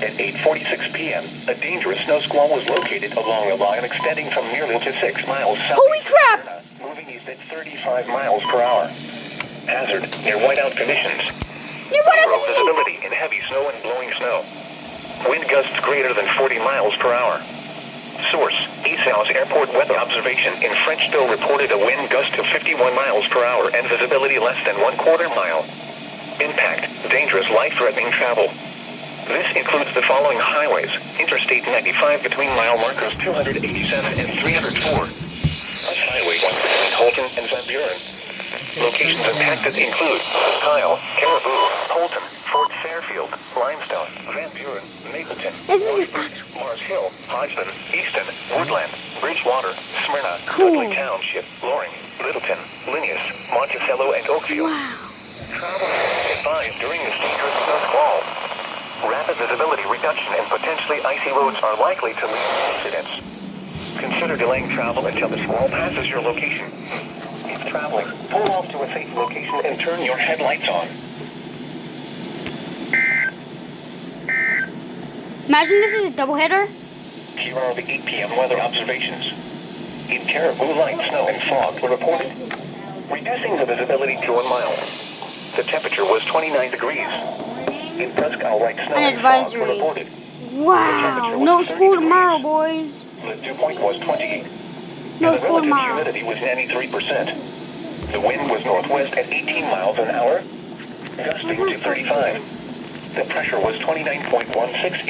At 8:46 p.m., a dangerous snow squall was located along a line extending from nearly to 6 miles south. Holy crap! Moving east at 35 miles per hour. Hazard near whiteout conditions. Zero visibility in heavy snow and blowing snow. Wind gusts greater than 40 miles per hour. Source: EAS Airport Weather Observation in Frenchville reported a wind gust of 51 miles per hour and visibility less than 1/4 mile. Impact: dangerous, life-threatening travel. This includes the following highways: Interstate 95 between mile markers 287 and 304. Highway 1 between Holton and Van Buren. Locations impacted include Kyle, Caribou, Holton, Fort Fairfield, Limestone, Van Buren, Mapleton, Mars Hill, Hodgson, Easton, Woodland, Bridgewater, Smyrna, Dudley Township, Loring, Littleton, Linneus, Monticello, and Oakfield. Travel advised during this dangerous snow squall. Rapid visibility reduction and potentially icy roads are likely to lead to incidents. Consider delaying travel until the squall passes your location. If traveling, pull off to a safe location and turn your headlights on. Imagine this is a doubleheader. Here are the 8 p.m. weather observations. In Caribou, light snow and fog were reported, reducing the visibility to 1 mile. The temperature was 29 degrees. In Prescott, light snow An and fog were advisory. reported. Wow, no school tomorrow, boys. The dew point was 28. No and the school relative tomorrow. humidity was 93%. The wind was northwest at 18 miles an hour, gusting to 35. The pressure was 29.16 inches.